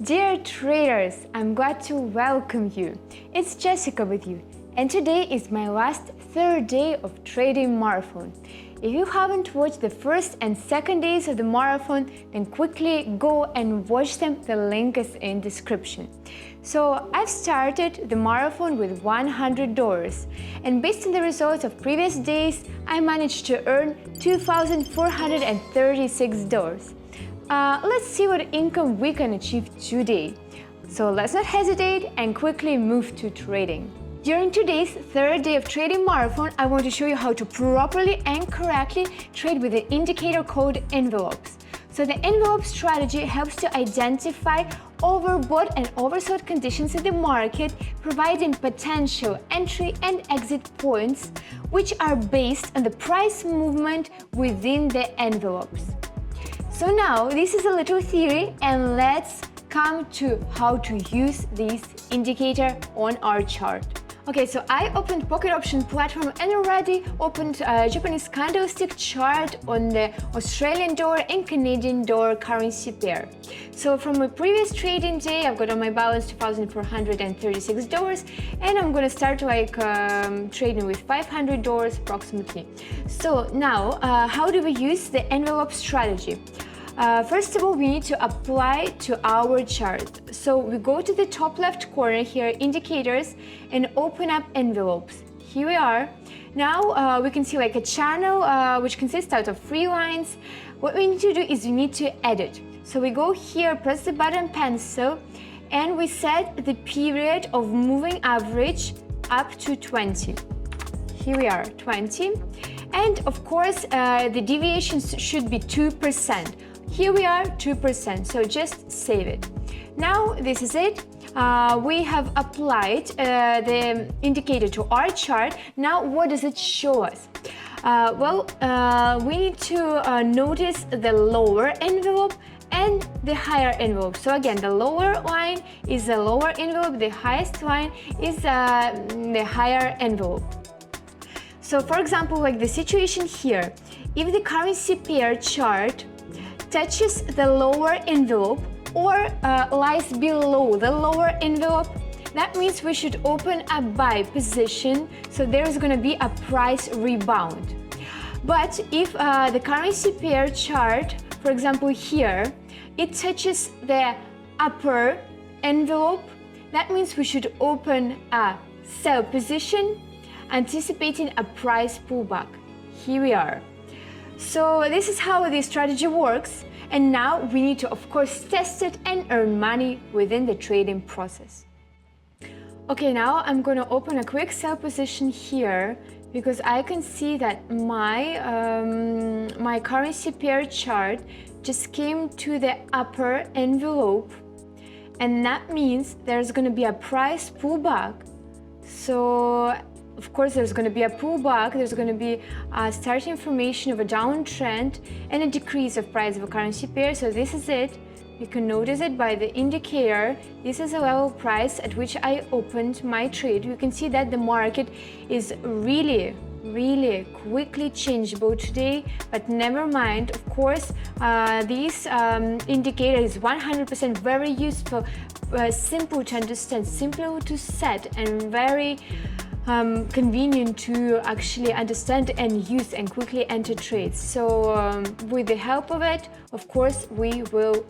Dear traders, I'm glad to welcome you. It's Jessica with you, and today is my last third day of trading marathon. If you haven't watched the first and second days of the marathon, then quickly go and watch them. The link is in description. So I've started the marathon with $100, and based on the results of previous days, I managed to earn $2,436. Let's see what income we can achieve today. So let's not hesitate and quickly move to trading. During today's third day of trading marathon, I want to show you how to properly and correctly trade with an indicator called envelopes. So the envelope strategy helps to identify overbought and oversold conditions in the market, providing potential entry and exit points, which are based on the price movement within the envelopes. So now this is a little theory, and let's come to how to use this indicator on our chart. Okay, so I opened Pocket Option platform and already opened a Japanese candlestick chart on the Australian dollar and Canadian dollar currency pair. So from my previous trading day, I've got on my balance $2,436, and I'm gonna start trading with $500 approximately. So now, how do we use the envelope strategy? First of all, we need to apply to our chart. So we go to the top left corner here, indicators, and open up envelopes. Here we are. Now we can see like a channel which consists out of 3 lines. What we need to do is we need to edit. So we go here, press the button pencil, and we set the period of moving average up to 20. Here we are, 20. And of course, the deviations should be 2%. Here we are, 2%, so just save it. Now this is it. We have applied the indicator to our chart. Now what does it show us? We need to notice the lower envelope and the higher envelope. So again, the lower line is the lower envelope, the highest line is the higher envelope. So for example, like the situation here, if the currency pair chart touches the lower envelope or lies below the lower envelope, that means we should open a buy position, so there is going to be a price rebound. But if the currency pair chart, for example here, it touches the upper envelope, that means we should open a sell position, anticipating a price pullback. Here we are. So this is how the strategy works, and now we need to of course test it and earn money within the trading process. Okay, now I'm going to open a quick sell position here because I can see that my currency pair chart just came to the upper envelope, and that means there's going to be a price pullback. So of course, there's going to be a pullback, there's going to be a starting formation of a downtrend and a decrease of price of a currency pair. So this is it. You can notice it by the indicator. This is a level price at which I opened my trade. You can see that the market is really quickly changeable today, but never mind. Of course, this indicator is 100% very useful, simple to understand, simple to set, and very convenient to actually understand and use and quickly enter trades. So with the help of it, of course, we will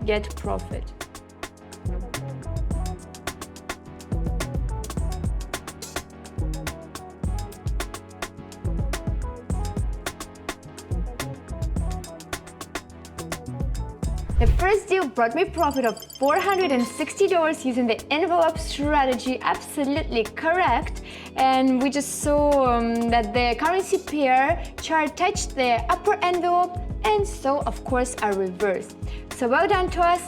get profit. The first deal brought me profit of $460 using the envelope strategy. Absolutely correct. And we just saw that the currency pair chart touched the upper envelope, and so of course a reverse. So well done to us.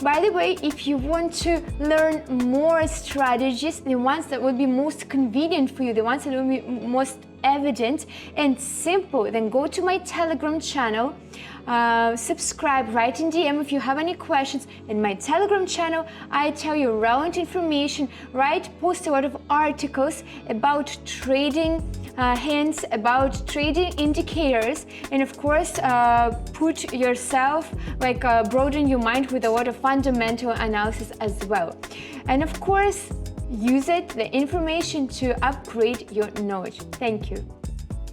By the way, if you want to learn more strategies, the ones that would be most convenient for you, the ones that will be most evident and simple, then go to my Telegram channel, subscribe, write in DM if you have any questions. In my Telegram channel, I tell you relevant information, post a lot of articles about trading hints about trading indicators, and of course put yourself, broaden your mind with a lot of fundamental analysis as well. And of course, use the information to upgrade your knowledge. Thank you.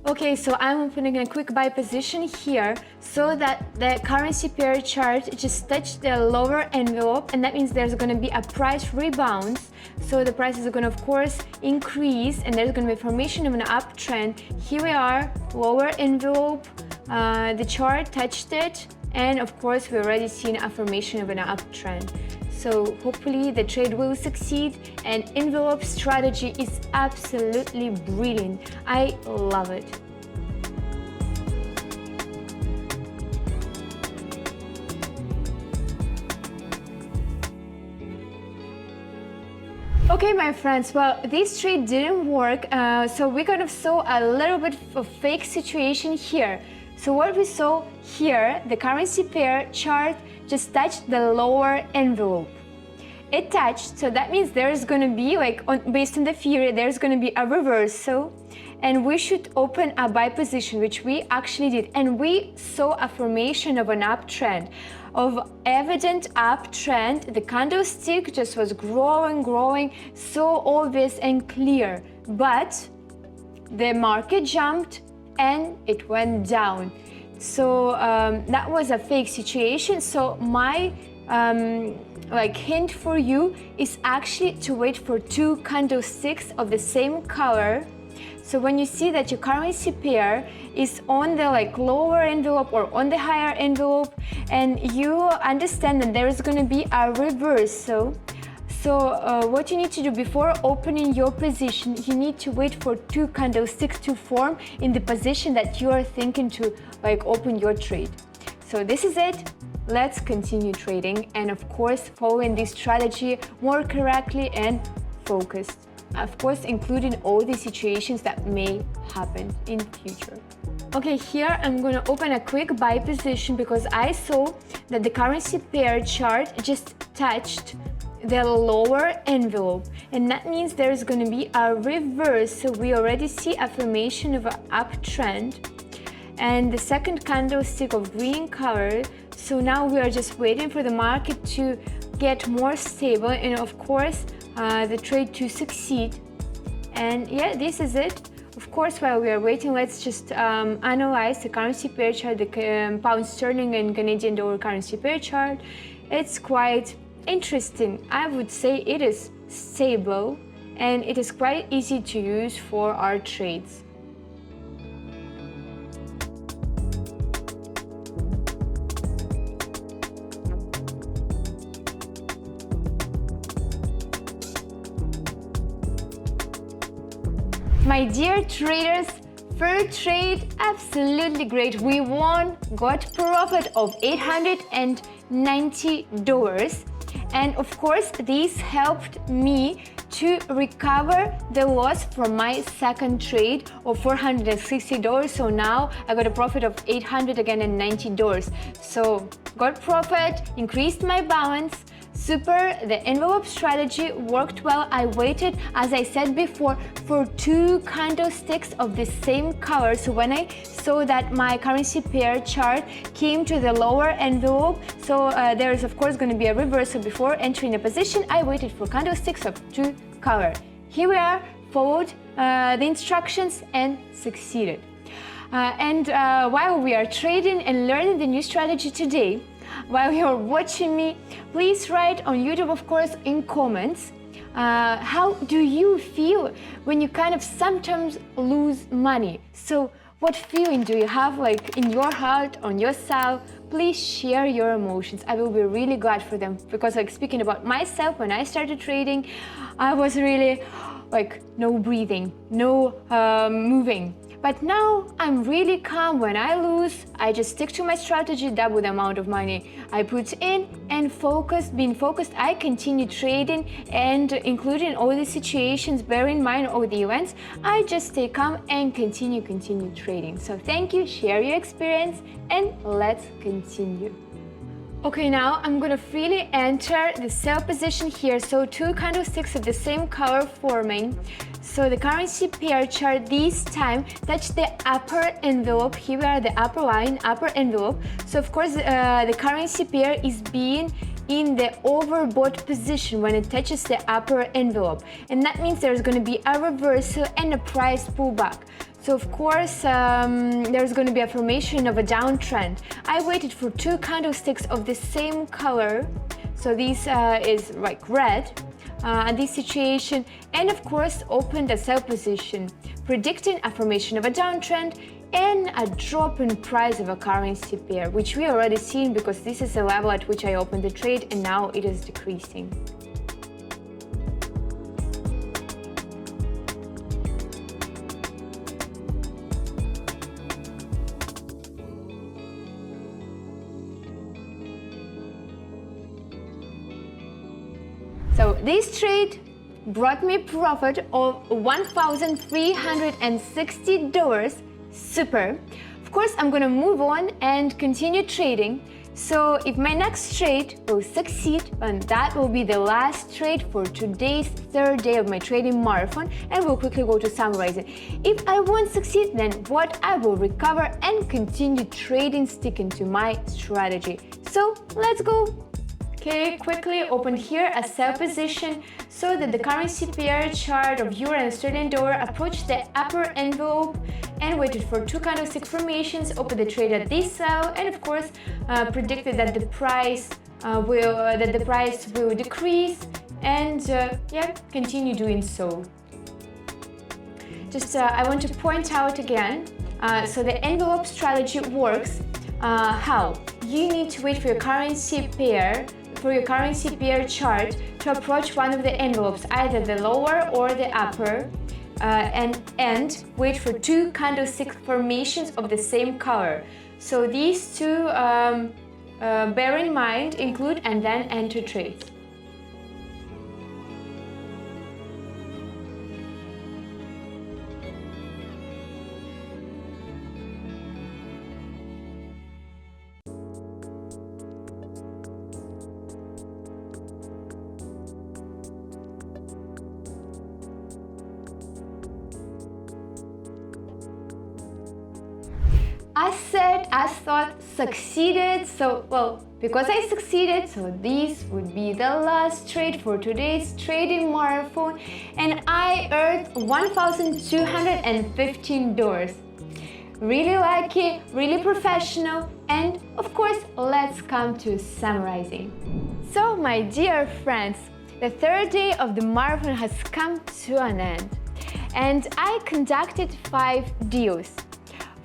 Okay, so I'm opening a quick buy position here so that the currency pair chart just touched the lower envelope, and that means there's going to be a price rebound. So the prices are going to, of course, increase, and there's going to be formation of an uptrend. Here we are, lower envelope, the chart touched it, and of course, we've already seen a formation of an uptrend. So hopefully the trade will succeed, and envelope strategy is absolutely brilliant. I love it. Okay, my friends, well, this trade didn't work, so we kind of saw a little bit of fake situation here. So what we saw here, the currency pair chart just touched the lower envelope. It touched, so that means there's going to be, based on the theory, there's going to be a reversal, and we should open a buy position, which we actually did. And we saw a formation of an uptrend, of evident uptrend. The candlestick just was growing, so obvious and clear. But the market jumped and it went down. So that was a fake situation. So my hint for you is actually to wait for two candlesticks of the same color. So when you see that your currency pair is on the lower envelope or on the higher envelope, and you understand that there is going to be a reversal, so what you need to do before opening your position, you need to wait for two candlesticks to form in the position that you are thinking to open your trade. So this is it. Let's continue trading, and of course following this strategy more correctly and focused. Of course, including all the situations that may happen in future. Okay, here I'm going to open a quick buy position because I saw that the currency pair chart just touched the lower envelope, and that means there's going to be a reverse. So we already see a formation of an uptrend and the second candlestick of green color. So now we are just waiting for the market to get more stable and of course the trade to succeed. And yeah, this is it. Of course, while we are waiting, let's just analyze the currency pair chart, the pound sterling and Canadian dollar currency pair chart. It's quite interesting. I would say it is stable and it is quite easy to use for our trades. My dear traders, first trade, absolutely great. We won, got profit of $890. And of course, this helped me to recover the loss from my second trade of $460. So now I got a profit of $890. So got profit, increased my balance. Super, the envelope strategy worked well. I waited, as I said before, for two candlesticks of the same color. So when I saw that my currency pair chart came to the lower envelope, so there is of course going to be a reversal before entering a position, I waited for candlesticks of two color. Here we are, followed the instructions and succeeded. While we are trading and learning the new strategy today, while you're watching me, please write on YouTube, of course, in comments, how do you feel when you kind of sometimes lose money? So what feeling do you have in your heart, on yourself? Please share your emotions. I will be really glad for them, because speaking about myself, when I started trading, I was really no breathing, no moving. But now I'm really calm. When I lose, I just stick to my strategy, double the amount of money I put in, and being focused, I continue trading, and including all the situations, bear in mind all the events, I just stay calm and continue trading. So thank you, share your experience, and let's continue. Okay, now I'm gonna freely enter the sell position here. So two candlesticks of the same color forming. So the currency pair chart this time touched the upper envelope. Here we are, the upper line, upper envelope. So of course the currency pair is being in the overbought position when it touches the upper envelope. And that means there's going to be a reversal and a price pullback. So of course there's going to be a formation of a downtrend. I waited for 2 candlesticks of the same color. So this is like red. This situation, and of course opened a sell position, predicting a formation of a downtrend and a drop in price of a currency pair, which we already seen because this is the level at which I opened the trade and now it is decreasing. So this trade brought me a profit of $1,360. Super. Of course, I'm gonna move on and continue trading. So if my next trade will succeed, and that will be the last trade for today's 3rd day of my trading marathon, and we'll quickly go to summarizing. If I won't succeed, then what I will recover and continue trading, sticking to my strategy. So let's go. Okay, quickly open here a sell position so that the currency pair chart of euro and sterling dollar approached the upper envelope and waited for 2 candlestick formations, opened the trade at this sell, and of course predicted that the price will decrease and continue doing so. Just I want to point out again, so the envelope strategy works. How? You need to wait for your currency pair chart to approach one of the envelopes, either the lower or the upper, and wait for 2 candlestick formations of the same color. So these 2, bear in mind, include and then enter trades. I said, I thought, succeeded, so, well, because I succeeded, so this would be the last trade for today's trading marathon, and I earned $1,215. Really lucky, really professional, and of course, let's come to summarizing. So, my dear friends, the 3rd day of the marathon has come to an end, and I conducted 5 deals.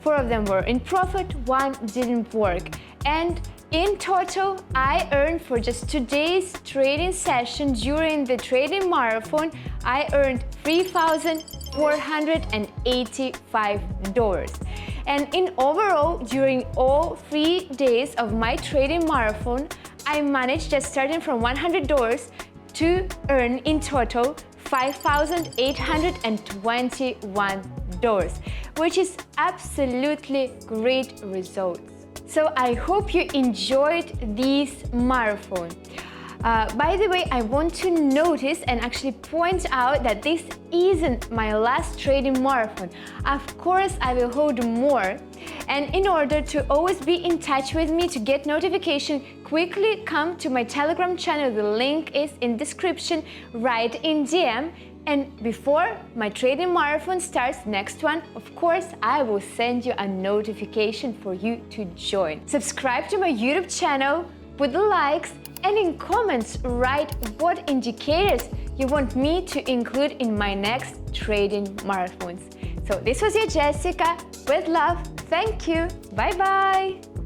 4 of them were in profit, 1 didn't work, and in total I earned for just today's trading session during the trading marathon, I earned $3,485. And in overall, during all 3 days of my trading marathon, I managed, just starting from $100, to earn in total $5,821, which is absolutely great results. So I hope you enjoyed this marathon. By the way, I want to notice and actually point out that this isn't my last trading marathon. Of course, I will hold more. And in order to always be in touch with me to get notification, quickly come to my Telegram channel. The link is in description, right in DM. And before my trading marathon starts, next one, of course, I will send you a notification for you to join. Subscribe to my YouTube channel, put the likes, and in comments write what indicators you want me to include in my next trading marathons. So this was your Jessica, with love, thank you, bye bye!